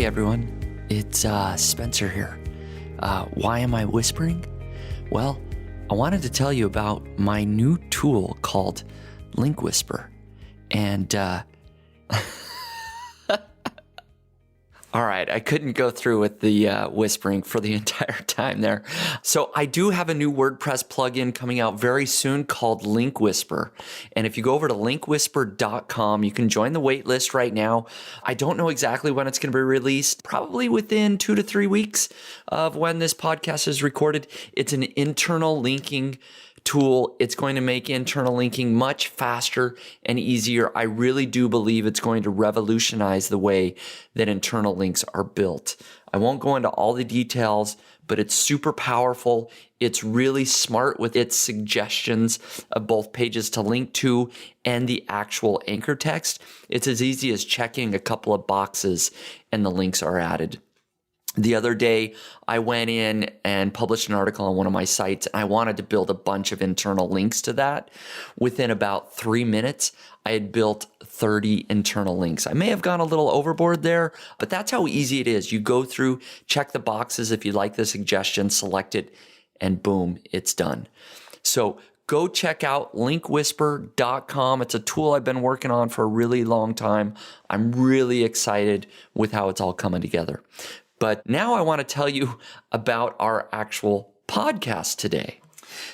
everyone, it's Spencer here. Why am I whispering? Well, I wanted to tell you about my new tool called Link Whisper. And all right, I couldn't go through with the whispering for the entire time there. So I do have a new WordPress plugin coming out very soon called Link Whisper. And if you go over to linkwhisper.com, you can join the wait list right now. I don't know exactly when it's going to be released, probably within 2 to 3 weeks of when this podcast is recorded. It's an internal linking tool. It's going to make internal linking much faster and easier. I really do believe it's going to revolutionize the way that internal links are built. I won't go into all the details, but it's super powerful. It's really smart with its suggestions of both pages to link to and the actual anchor text. It's as easy as checking a couple of boxes and the links are added. The other day, I went in and published an article on one of my sites, and I wanted to build a bunch of internal links to that. Within about 3 minutes, I had built 30 internal links. I may have gone a little overboard there, but that's how easy it is. You go through, check the boxes if you like the suggestion, select it, and boom, it's done. So go check out linkwhisper.com. It's a tool I've been working on for a really long time. I'm really excited with how it's all coming together. But now I want to tell you about our actual podcast today.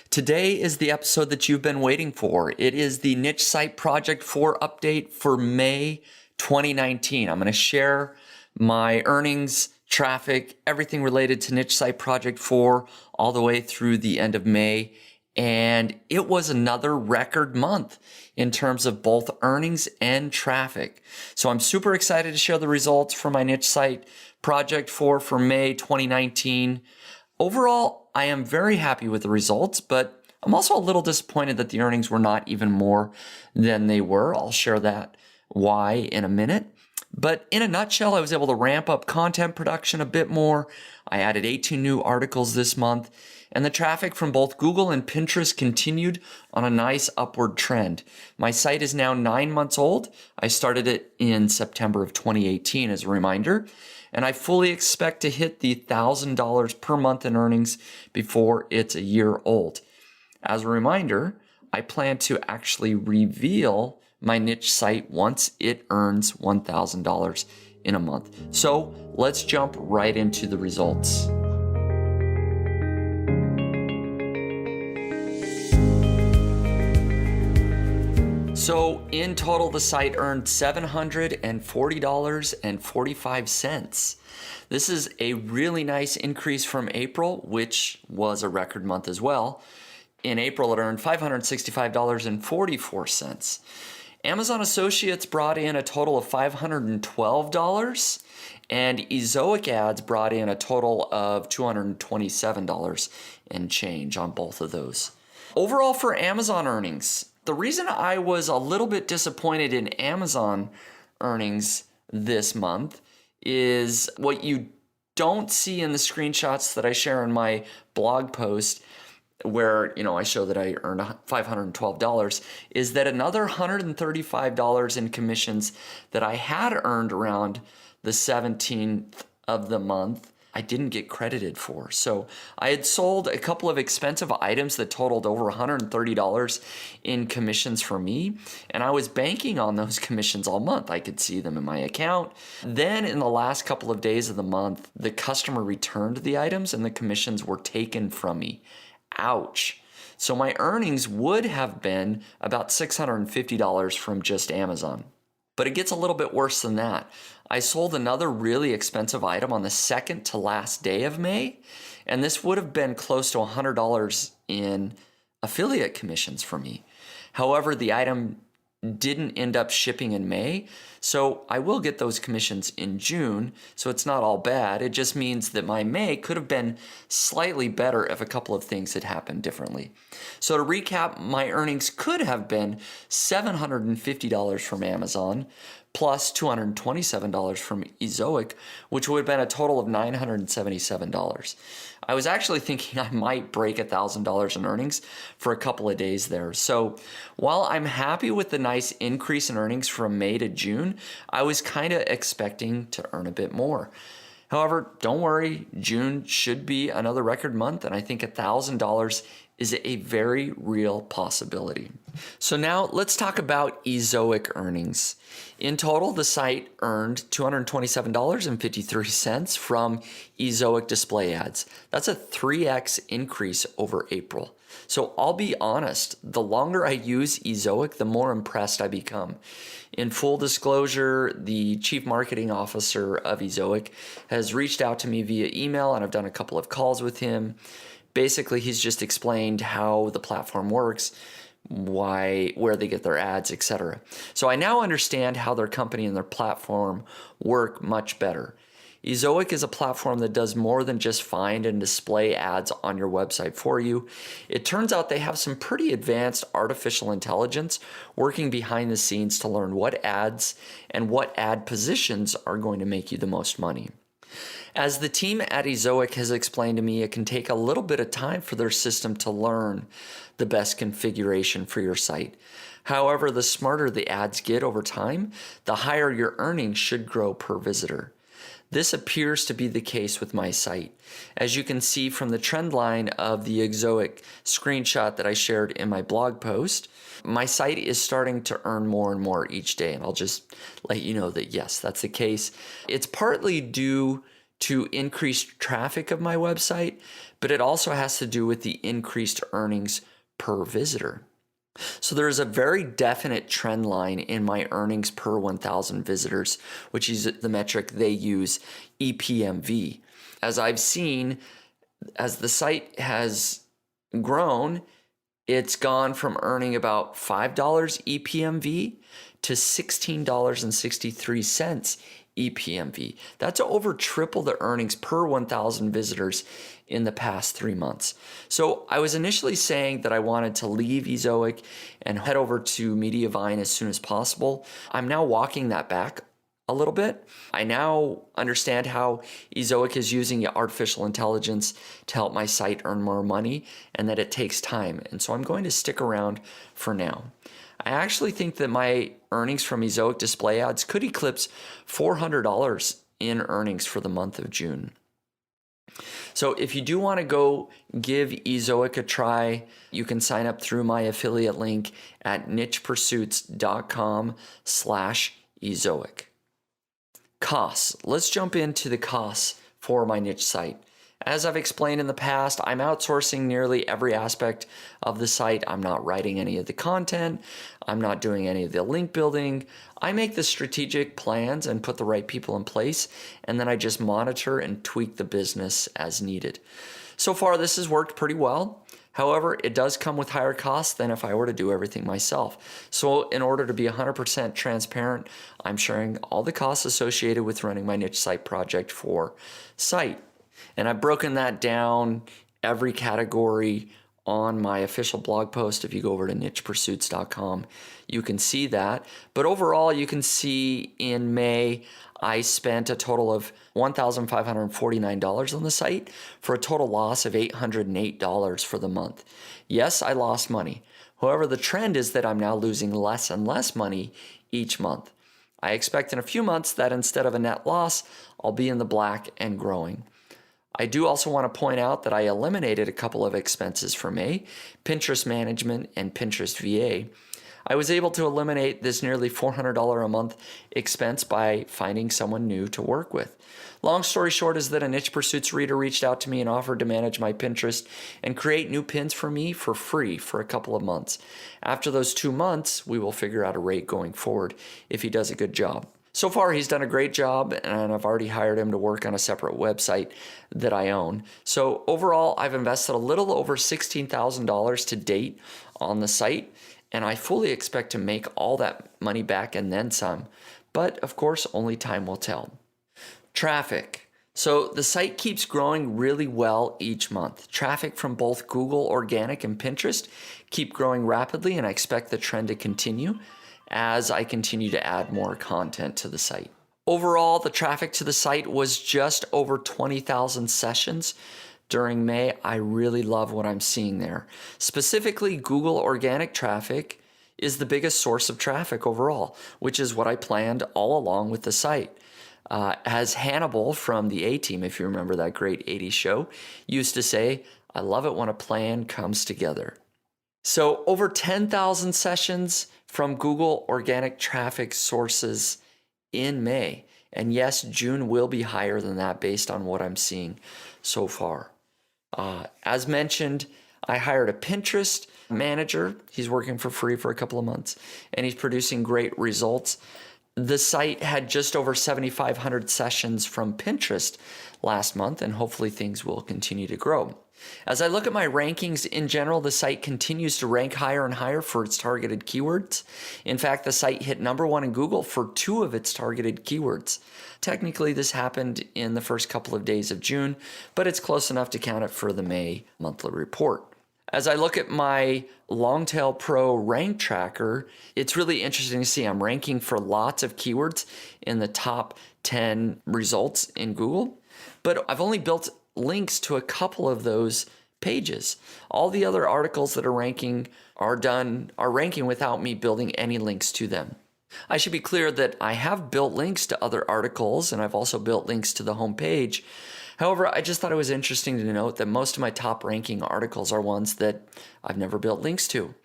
Today is the episode that you've been waiting for. It is the Niche Site Project 4 update for May 2019. I'm going to share my earnings, traffic, everything related to Niche Site Project 4 all the way through the end of May. And it was another record month in terms of both earnings and traffic. So I'm super excited to share the results for my Niche Site Project 4 for May 2019. Overall, I am very happy with the results, but I'm also a little disappointed that the earnings were not even more than they were. I'll share that why in a minute. But in a nutshell, I was able to ramp up content production a bit more. I added 18 new articles this month, and the traffic from both Google and Pinterest continued on a nice upward trend. My site is now 9 months old. I started it in September of 2018 as a reminder, and I fully expect to hit the $1,000 per month in earnings before it's a year old. As a reminder, I plan to actually reveal my niche site once it earns $1,000 in a month. So let's jump right into the results. So in total, the site earned $740.45. This is a really nice increase from April, which was a record month as well. In April, it earned $565.44. Amazon Associates brought in a total of $512, and Ezoic Ads brought in a total of $227 and change on both of those. Overall for Amazon earnings, the reason I was a little bit disappointed in Amazon earnings this month is what you don't see in the screenshots that I share in my blog post, where I show that I earned $512, is that another $135 in commissions that I had earned around the 17th of the month, I didn't get credited for. So I had sold a couple of expensive items that totaled over $130 in commissions for me, and I was banking on those commissions all month. I could see them in my account. Then in the last couple of days of the month, the customer returned the items and the commissions were taken from me. Ouch. So my earnings would have been about $650 from just Amazon. But it gets a little bit worse than that. I sold another really expensive item on the second to last day of May, and this would have been close to $100 in affiliate commissions for me. However, the item didn't end up shipping in May, so I will get those commissions in June, so it's not all bad. It just means that my May could have been slightly better if a couple of things had happened differently. So to recap, my earnings could have been $750 from Amazon, plus $227 from Ezoic, which would have been a total of $977. I was actually thinking I might break $1,000 in earnings for a couple of days there. So while I'm happy with the nice increase in earnings from May to June, I was kind of expecting to earn a bit more. However, don't worry, June should be another record month, and I think $1,000 is a very real possibility. So now let's talk about Ezoic earnings. In total, the site earned $227.53 from Ezoic display ads. That's a 3x increase over April. So I'll be honest, the longer I use Ezoic, the more impressed I become. In full disclosure, the chief marketing officer of Ezoic has reached out to me via email, and I've done a couple of calls with him. Basically, he's just explained how the platform works, where they get their ads, etc. So I now understand how their company and their platform work much better. Ezoic is a platform that does more than just find and display ads on your website for you. It turns out they have some pretty advanced artificial intelligence working behind the scenes to learn what ads and what ad positions are going to make you the most money. As the team at Ezoic has explained to me, it can take a little bit of time for their system to learn the best configuration for your site. However, the smarter the ads get over time, the higher your earnings should grow per visitor. This appears to be the case with my site. As you can see from the trend line of the Ezoic screenshot that I shared in my blog post, my site is starting to earn more and more each day, and I'll just let you know that yes, that's the case. It's partly due to increased traffic of my website, but it also has to do with the increased earnings per visitor. So there is a very definite trend line in my earnings per 1,000 visitors, which is the metric they use, EPMV. As I've seen, as the site has grown, it's gone from earning about $5 EPMV to $16.63 EPMV. That's over triple the earnings per 1,000 visitors in the past 3 months. So I was initially saying that I wanted to leave Ezoic and head over to Mediavine as soon as possible. I'm now walking that back a little bit. I now understand how Ezoic is using artificial intelligence to help my site earn more money, and that it takes time. And so I'm going to stick around for now. I actually think that my earnings from Ezoic display ads could eclipse $400 in earnings for the month of June. So if you do want to go give Ezoic a try, you can sign up through my affiliate link at nichepursuits.com/Ezoic. Costs. Let's jump into the costs for my niche site. As I've explained in the past, I'm outsourcing nearly every aspect of the site. I'm not writing any of the content. I'm not doing any of the link building. I make the strategic plans and put the right people in place, and then I just monitor and tweak the business as needed. So far, this has worked pretty well. However, it does come with higher costs than if I were to do everything myself. So in order to be 100% transparent, I'm sharing all the costs associated with running my niche site project for site. And I've broken that down every category on my official blog post. If you go over to nichepursuits.com, you can see that. But overall, you can see in May, I spent a total of $1,549 on the site for a total loss of $808 for the month. Yes, I lost money. However, the trend is that I'm now losing less and less money each month. I expect in a few months that instead of a net loss, I'll be in the black and growing. I do also want to point out that I eliminated a couple of expenses for May, Pinterest management and Pinterest VA. I was able to eliminate this nearly $400 a month expense by finding someone new to work with. Long story short is that a Niche Pursuits reader reached out to me and offered to manage my Pinterest and create new pins for me for free for a couple of months. After those 2 months, we will figure out a rate going forward if he does a good job. So far, he's done a great job, and I've already hired him to work on a separate website that I own. So overall, I've invested a little over $16,000 to date on the site, and I fully expect to make all that money back and then some. But of course, only time will tell. Traffic. So the site keeps growing really well each month. Traffic from both Google Organic and Pinterest keep growing rapidly, and I expect the trend to continue. as I continue to add more content to the site. Overall, the traffic to the site was just over 20,000 sessions during May. I really love what I'm seeing there. Specifically, Google organic traffic is the biggest source of traffic overall, which is what I planned all along with the site. As Hannibal from the A-Team, if you remember that great 80s show, used to say, I love it when a plan comes together. So over 10,000 sessions from Google organic traffic sources in May. And yes, June will be higher than that based on what I'm seeing so far. As mentioned, I hired a Pinterest manager. He's working for free for a couple of months, and he's producing great results. The site had just over 7,500 sessions from Pinterest last month, and hopefully things will continue to grow. As I look at my rankings in general, the site continues to rank higher and higher for its targeted keywords. In fact, the site hit #1 in Google for 2 of its targeted keywords. Technically, this happened in the first couple of days of June, but it's close enough to count it for the May monthly report. As I look at my Longtail Pro rank tracker, it's really interesting to see I'm ranking for lots of keywords in the top 10 results in Google, but I've only built links to a couple of those pages. All the other articles that are ranking are ranking without me building any links to them. I should be clear that I have built links to other articles, and I've also built links to the homepage. However, I just thought it was interesting to note that most of my top ranking articles are ones that I've never built links to.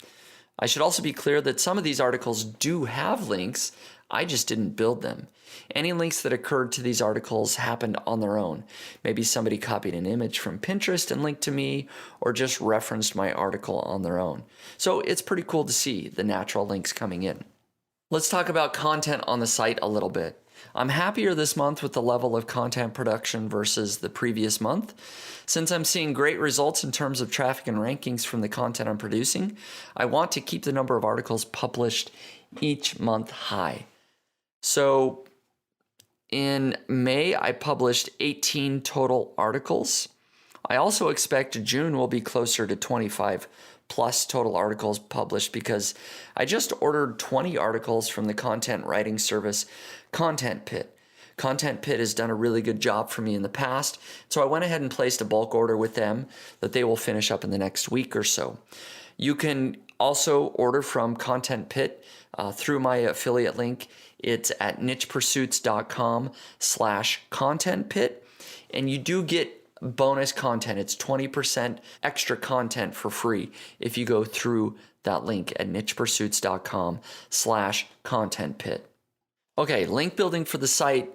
I should also be clear that some of these articles do have links, I just didn't build them. Any links that occurred to these articles happened on their own. Maybe somebody copied an image from Pinterest and linked to me, or just referenced my article on their own. So it's pretty cool to see the natural links coming in. Let's talk about content on the site a little bit. I'm happier this month with the level of content production versus the previous month. Since I'm seeing great results in terms of traffic and rankings from the content I'm producing, I want to keep the number of articles published each month high. So in May, I published 18 total articles. I also expect June will be closer to 25 plus total articles published because I just ordered 20 articles from the content writing service Content Pit. Content Pit has done a really good job for me in the past, so I went ahead and placed a bulk order with them that they will finish up in the next week or so. You can also order from Content Pit through my affiliate link. It's at nichepursuits.com/contentpit, and you do get bonus content. It's 20% extra content for free if you go through that link at nichepursuits.com/contentpit. Okay, link building for the site.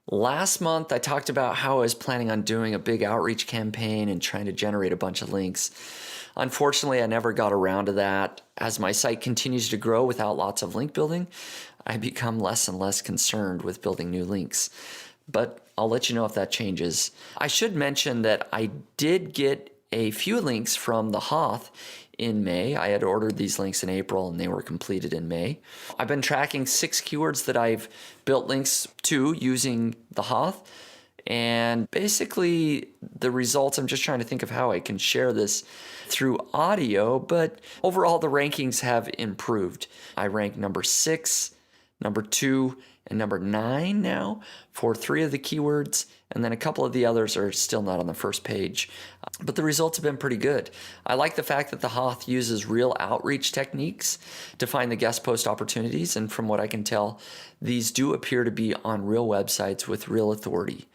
Last month, I talked about how I was planning on doing a big outreach campaign and trying to generate a bunch of links. Unfortunately, I never got around to that. As my site continues to grow without lots of link building, I become less and less concerned with building new links. But I'll let you know if that changes. I should mention that I did get a few links from the Hoth in May. I had ordered these links in April and they were completed in May. I've been tracking 6 keywords that I've built links to using the Hoth. And basically the results, I'm just trying to think of how I can share this through audio, but overall the rankings have improved. I rank number 6, number 2, and number 9 now for 3 of the keywords, and then a couple of the others are still not on the first page. But the results have been pretty good. I like the fact that the Hoth uses real outreach techniques to find the guest post opportunities, and from what I can tell, these do appear to be on real websites with real authority.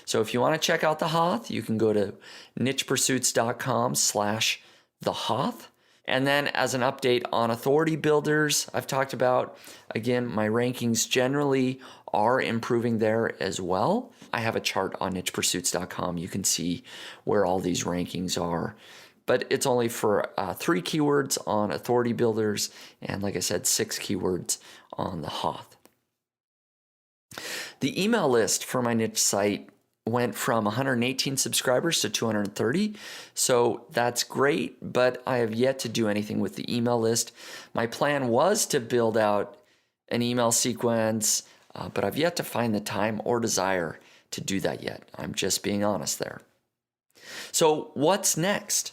So if you want to check out the Hoth, you can go to nichepursuits.com/thehoth. And then as an update on authority builders, I've talked about, again, my rankings generally are improving there as well. I have a chart on nichepursuits.com. You can see where all these rankings are. But it's only for 3 keywords on authority builders and, like I said, 6 keywords on the Hoth. The email list for my niche site went from 118 subscribers to 230. So that's great, but I have yet to do anything with the email list. My plan was to build out an email sequence, but I've yet to find the time or desire to do that yet. I'm just being honest there. So what's next?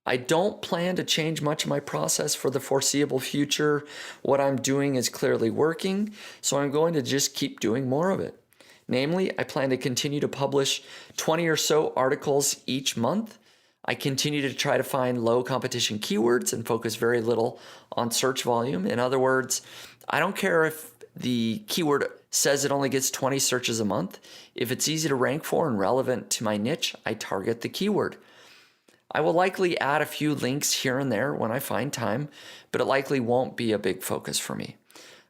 I don't plan to change much of my process for the foreseeable future. What I'm doing is clearly working, so I'm going to just keep doing more of it. Namely, I plan to continue to publish 20 or so articles each month. I continue to try to find low competition keywords and focus very little on search volume. In other words, I don't care if the keyword says it only gets 20 searches a month. If it's easy to rank for and relevant to my niche, I target the keyword. I will likely add a few links here and there when I find time, but it likely won't be a big focus for me.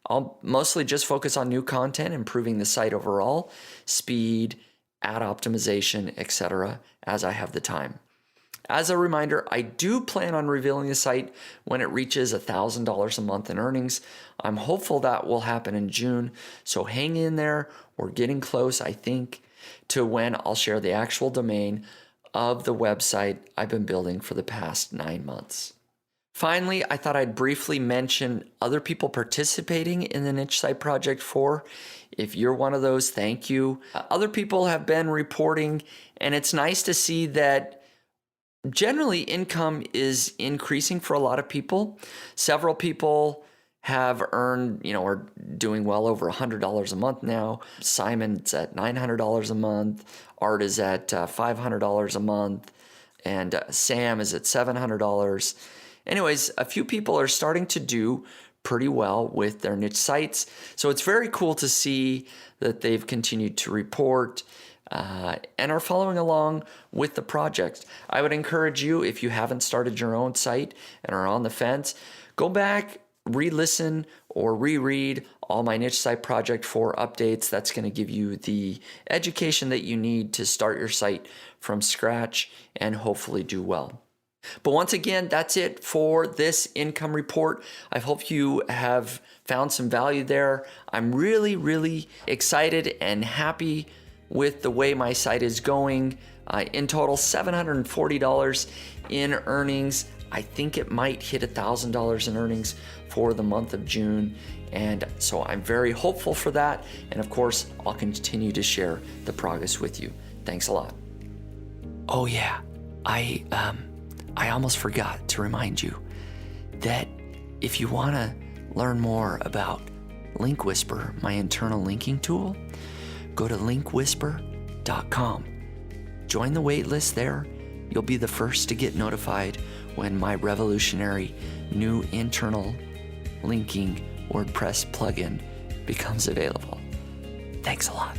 I'll mostly just focus on new content, improving the site overall, speed, ad optimization, etc., as I have the time. As a reminder, I do plan on revealing the site when it reaches $1,000 a month in earnings. I'm hopeful that will happen in June, so hang in there. We're getting close, I think, to when I'll share the actual domain of the website I've been building for the past 9 months. Finally, I thought I'd briefly mention other people participating in the Niche Site Project 4. If you're one of those, thank you. Other people have been reporting, and it's nice to see that generally income is increasing for a lot of people. Several people have earned, are doing well over $100 a month now. Simon's at $900 a month. Art is at $500 a month. And Sam is at $700. Anyways, a few people are starting to do pretty well with their niche sites. So it's very cool to see that they've continued to report and are following along with the project. I would encourage you, if you haven't started your own site and are on the fence, go back, re-listen or reread all my Niche Site Project 4 updates. That's going to give you the education that you need to start your site from scratch and hopefully do well. But once again, that's it for this income report. I hope you have found some value there. I'm really, really excited and happy with the way my site is going. In total, $740 in earnings. I think it might hit $1,000 in earnings for the month of June. And so I'm very hopeful for that. And of course, I'll continue to share the progress with you. Thanks a lot. Oh yeah, I almost forgot to remind you that if you want to learn more about Link Whisper, my internal linking tool, go to linkwhisper.com. Join the waitlist there. You'll be the first to get notified when my revolutionary new internal linking WordPress plugin becomes available. Thanks a lot.